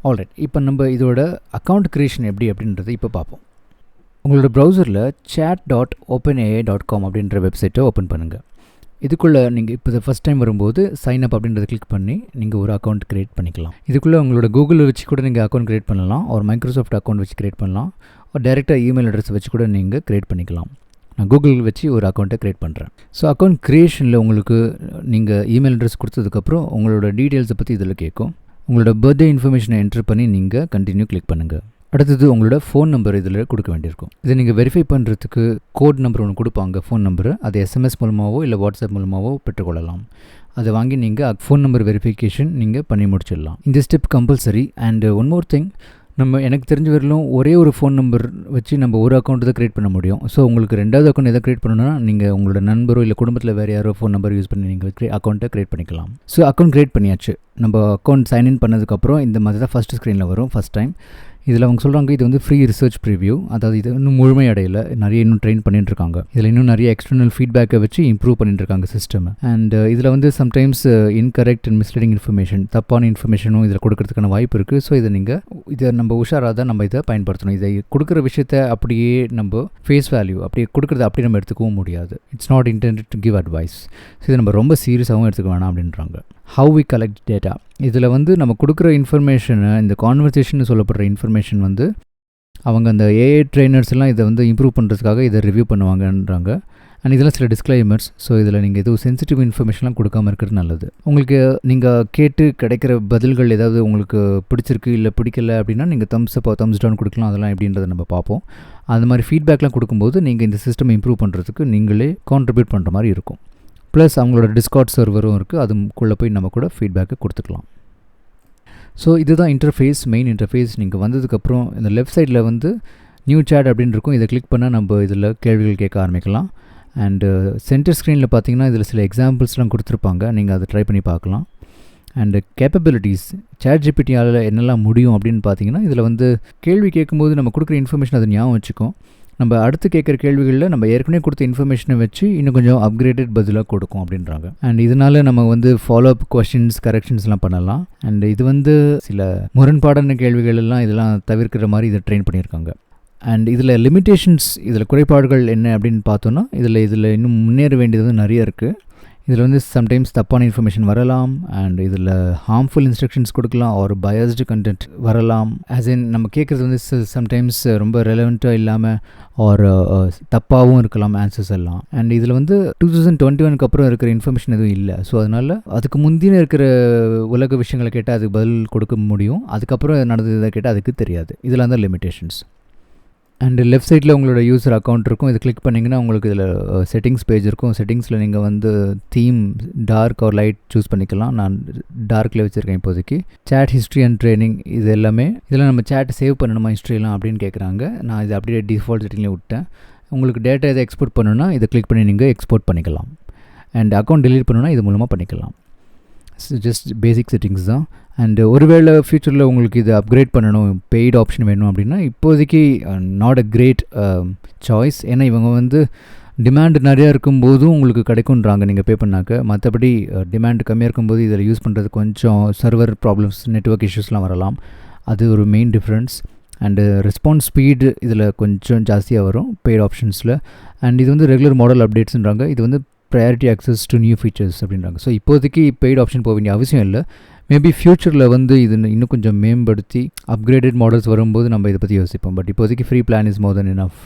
Alright, இப்போ நம்ம இதோட அக்கௌண்ட் க்ரியேஷன் எப்படி அப்படின்றத இப்போ பார்ப்போம். உங்களோட ப்ரௌசரில் chat.openai.com அப்படின்ற வெப்சைட்டை ஓப்பன் பண்ணுங்கள். இதுக்குள்ளே நீங்கள் இப்போ இதை ஃபஸ்ட் டைம் வரும்போது சைன் அப் அப்படின்றத கிளிக் பண்ணி நீங்கள் ஒரு அக்கௌண்ட் க்ரியேட் பண்ணிக்கலாம். இதுக்குள்ளே உங்களோட கூகுள் வச்சு கூட நீங்கள் அக்கௌண்ட் க்ரியேட் பண்ணலாம், ஒரு மைக்ரோசாஃப்ட் அக்கௌண்ட் வச்சு க்ரியேட் பண்ணலாம், ஒரு டேரெக்டாக இமெயில் அட்ரஸ் வச்சு கூட நீங்கள் க்ரியேட் பண்ணிக்கலாம். நான் கூகுள் வச்சு ஒரு அக்கௌண்ட்டை க்ரியேட் பண்ணுறேன். ஸோ அக்கௌண்ட் க்ரியேஷனில் உங்களுக்கு நீங்கள் இமெயில் அட்ரஸ் கொடுத்ததுக்கப்புறம் உங்களோட டீட்டெயில்ஸை பற்றி இதில் கேட்கும். உங்களோட பர்த்டே இன்ஃபர்மேஷனை என்ட்ரு பண்ணி நீங்கள் கண்டினியூ கிளிக் பண்ணுங்கள். அடுத்தது உங்களோட ஃபோன் நம்பர் இதில் கொடுக்க வேண்டியிருக்கும். இதை நீங்கள் வெரிஃபை பண்ணுறதுக்கு கோட் நம்பர் ஒன்று கொடுப்பாங்க, ஃபோன் நம்பரு. அது எஸ்எம்எஸ் மூலமாகவோ இல்லை வாட்ஸ்அப் மூலமாகவோ பெற்றுக்கொள்ளலாம். அதை வாங்கி நீங்கள் ஃபோன் நம்பர் வெரிஃபிகேஷன் நீங்கள் பண்ணி முடிச்சிடலாம். இந்த step compulsory. And one more thing, நம்ம எனக்கு தெரிஞ்ச வரலும் ஒரே ஒரு ஃபோன் நம்பர் வச்சு நம்ம ஒரு அக்கௌண்ட் தான் க்ரியேட் பண்ண முடியும். ஸோ உங்களுக்கு ரெண்டாவது அக்கௌண்ட் எதை க்ரியேட் பண்ணணும்னா நீங்கள் உங்களோட நண்பரோ இல்லை குடும்பத்தில் வேறு யாரோ ஃபோன் நம்பர் யூஸ் பண்ணி நீங்கள் அக்கௌண்ட்டை க்ரியேட் பண்ணிக்கலாம். ஸோ அக்கௌண்ட் க்ரியேட் பண்ணியாச்சு. நம்ம அக்கௌண்ட் சைன்இன் பண்ணதுக்கப்புறம் இந்த மாதிரி தான் ஃபஸ்ட்டு ஸ்க்ரீனில் வரும் ஃபஸ்ட் டைம். இதில் அவங்க சொல்கிறாங்க இது வந்து ஃப்ரீ ரிசர்ச் ப்ரிவ்யூ, அதாவது இது இன்னும் முழுமையடையில் நிறைய இன்னும் ட்ரெயின் பண்ணிட்டு இருக்காங்க. இதில் இன்னும் நிறைய எக்ஸ்டர்னல் ஃபீட்பேக்கை வச்சு இம்ப்ரூவ் பண்ணிட்டு இருக்காங்க சிஸ்டம். அண்ட் இதில் வந்து sometimes incorrect and misleading information, தப்பான இன்ஃபர்மேஷனும் இதில் கொடுக்கறதுக்கான வாய்ப்பு இருக்குது. ஸோ இதை நம்ம உஷாராக தான் நம்ம இதை பயன்படுத்தணும். இதை கொடுக்குற விஷயத்தை அப்படியே நம்ம ஃபேஸ் வேல்யூ அப்படியே கொடுக்குறத அப்படியே நம்ம எடுத்துக்கவும் முடியாது. It's not intended to give advice. So இதை நம்ம ரொம்ப சீரியஸாகவும் எடுத்துக்க வேணாம் அப்படின்றாங்க. ஹவு வி கலெக்ட் டேட்டா, இதில் வந்து நம்ம கொடுக்குற இன்ஃபர்மேஷனை, இந்த கான்வர்சேஷன் சொல்லப்படுற இன்ஃபர்மேஷன் வந்து அவங்க அந்த ஏஐ ட்ரெயினர்ஸ்லாம் இதை வந்து இம்ப்ரூவ் பண்ணுறதுக்காக இதை ரிவ்யூ பண்ணுவாங்கன்றாங்க. அண்ட் இதெல்லாம் சில டிஸ்க்ளைமர்ஸ். ஸோ இதில் நீங்கள் எதுவும் சென்சிட்டிவ் இன்ஃபர்மேஷன்லாம் கொடுக்காமல் இருக்கிறது நல்லது. உங்களுக்கு நீங்கள் கேட்டு கிடைக்கிற பதில்கள் ஏதாவது உங்களுக்கு பிடிச்சிருக்கு இல்லை பிடிக்கல அப்படின்னா நீங்கள் தம்ஸ் டவுன் கொடுக்கலாம். அதெல்லாம் எப்படின்றத நம்ம பார்ப்போம். அந்த மாதிரி ஃபீட்பேக்லாம் கொடுக்கும்போது நீங்கள் இந்த சிஸ்டம் இம்ப்ரூவ் பண்ணுறதுக்கு நீங்களே கான்ட்ரிபியூட் பண்ணுற மாதிரி இருக்கும். ப்ளஸ் அவங்களோட டிஸ்கார்ட் சர்வரும் இருக்குது, அதுக்குள்ளே போய் நம்ம கூட ஃபீட்பேக்கை கொடுத்துக்கலாம். ஸோ இதுதான் இன்டர்ஃபேஸ், மெயின் இன்டர்ஃபேஸ். நீங்கள் வந்ததுக்கப்புறம் இந்த லெஃப்ட் சைடில் வந்து நியூ சேட் அப்படின்னு இருக்கும். இதை கிளிக் பண்ணால் நம்ம இதில் கேள்விகள் கேட்க ஆரம்பிக்கலாம். அண்டு சென்டர் ஸ்க்ரீனில் பார்த்தீங்கன்னா இதில் சில எக்ஸாம்பிள்ஸ்லாம் கொடுத்துருப்பாங்க, நீங்கள் அதை ட்ரை பண்ணி பார்க்கலாம். அண்டு கேப்பபிலிட்டிஸ், ChatGPTயால் என்னெல்லாம் முடியும் அப்படின்னு பார்த்தீங்கன்னா இதில் வந்து கேள்வி கேட்கும்போது நம்ம கொடுக்குற இன்ஃபர்மேஷன் அதை ஞாபகம் வச்சுக்கும். நம்ம அடுத்து கேட்குற கேள்விகளில் நம்ம ஏற்கனவே கொடுத்த இன்ஃபர்மேஷனை வச்சு இன்னும் கொஞ்சம் அப்கிரேடட் பதிலாக கொடுக்கும் அப்படின்றாங்க. அண்ட் இதனால் நம்ம வந்து ஃபாலோ அப் கொஸ்டின்ஸ், கரெக்ஷன்ஸ்லாம் பண்ணலாம். அண்ட் இது வந்து சில முரண்பாடான கேள்விகள் எல்லாம் இதெல்லாம் தவிர்க்கிற மாதிரி இதை ட்ரெயின் பண்ணியிருக்காங்க. அண்ட் இதில் லிமிட்டேஷன்ஸ், இதில் குறைபாடுகள் என்ன அப்படின்னு பார்த்தோன்னா இதில் இன்னும் முன்னேற வேண்டியது வந்து நிறைய இருக்குது. இதில் வந்து சம்டைம்ஸ் தப்பான இன்ஃபர்மேஷன் வரலாம். அண்ட் இதில் ஹார்ம்ஃபுல் இன்ஸ்ட்ரக்ஷன்ஸ் கொடுக்கலாம், ஒரு பயாஸ்டு கண்டென்ட் வரலாம். ஆஸ் இன் நம்ம கேட்குறது வந்து சம்டைம்ஸ் ரொம்ப ரெலவெண்ட்டாக இல்லாமல் ஒரு தப்பாகவும் இருக்கலாம் ஆன்சர்ஸ் எல்லாம். அண்ட் இதில் வந்து 2021 அப்புறம் இருக்கிற இன்ஃபர்மேஷன் எதுவும் இல்லை. ஸோ அதனால் அதுக்கு முந்தின இருக்கிற உலக விஷயங்களை கேட்டால் அதுக்கு பதில் கொடுக்க முடியும், அதுக்கப்புறம் நடந்ததை கேட்டால் அதுக்கு தெரியாது. இதெல்லாம் தான் லிமிட்டேஷன்ஸ். அண்டு லெஃப்ட் சைடில் உங்களோட யூசர் அக்கௌண்ட் இருக்கும். இது கிளிக் பண்ணிங்கன்னா உங்களுக்கு இதில் செட்டிங்ஸ் பேஜ் இருக்கும். செட்டிங்ஸில் நீங்கள் வந்து தீம் டார்க் ஒரு லைட் சூஸ் பண்ணிக்கலாம். நான் டார்க்கில் வச்சுருக்கேன் இப்போதைக்கு. சேட் ஹிஸ்ட்ரி அண்ட் ட்ரைனிங், இது எல்லாமே இதில் நம்ம சேட் சேவ் பண்ணணுமா ஹிஸ்ட்ரியெலாம் அப்படின்னு கேட்குறாங்க. நான் இது அப்படியே டிஃபால்ட் செட்டிங்கில் விட்டேன். உங்களுக்கு டேட்டா எதை எக்ஸ்போர்ட் பண்ணணுன்னா இதை கிளிக் பண்ணி நீங்கள் எக்ஸ்போர்ட் பண்ணிக்கலாம். அண்ட் அக்கௌண்ட் டெலீட் பண்ணணுன்னா இது மூலமாக பண்ணிக்கலாம். ஜஸ்ட் பேசிக் செட்டிங்ஸ் தான். அண்டு ஒருவேளை ஃப்யூச்சரில் உங்களுக்கு இதை அப்கிரேட் பண்ணணும், பெய்டு ஆப்ஷன் வேணும் அப்படின்னா இப்போதைக்கு நாட் அ கிரேட் சாய்ஸ். ஏன்னா இவங்க வந்து டிமாண்ட் நிறையா இருக்கும்போதும் உங்களுக்கு கிடைக்குன்றாங்க நீங்கள் பே பண்ணாக்க. மற்றபடி டிமாண்ட் கம்மியாக இருக்கும்போது இதில் யூஸ் பண்ணுறது கொஞ்சம் சர்வர் ப்ராப்ளம்ஸ், நெட்வொர்க் இஷ்யூஸ்லாம் வரலாம். அது ஒரு main difference. And response speed இதில் கொஞ்சம் ஜாஸ்தியாக வரும் பெய்டு ஆப்ஷன்ஸில். அண்ட் இது வந்து ரெகுலர் மாடல் அப்டேட்ஸ்ன்றாங்க. இது வந்து priority access to new features அப்படின்றாங்க. ஸோ இப்போதைக்கு பெய்டு ஆப்ஷன் போக வேண்டிய அவசியம் இல்லை. மேபி ஃப்யூச்சரில் வந்து இது இன்னும் கொஞ்சம் மேம்படுத்தி அப்கிரேடட் மாடல்ஸ் வரும்போது நம்ம இதை பற்றி யோசிப்போம். பட் இப்போதைக்கு free plan is more then enough.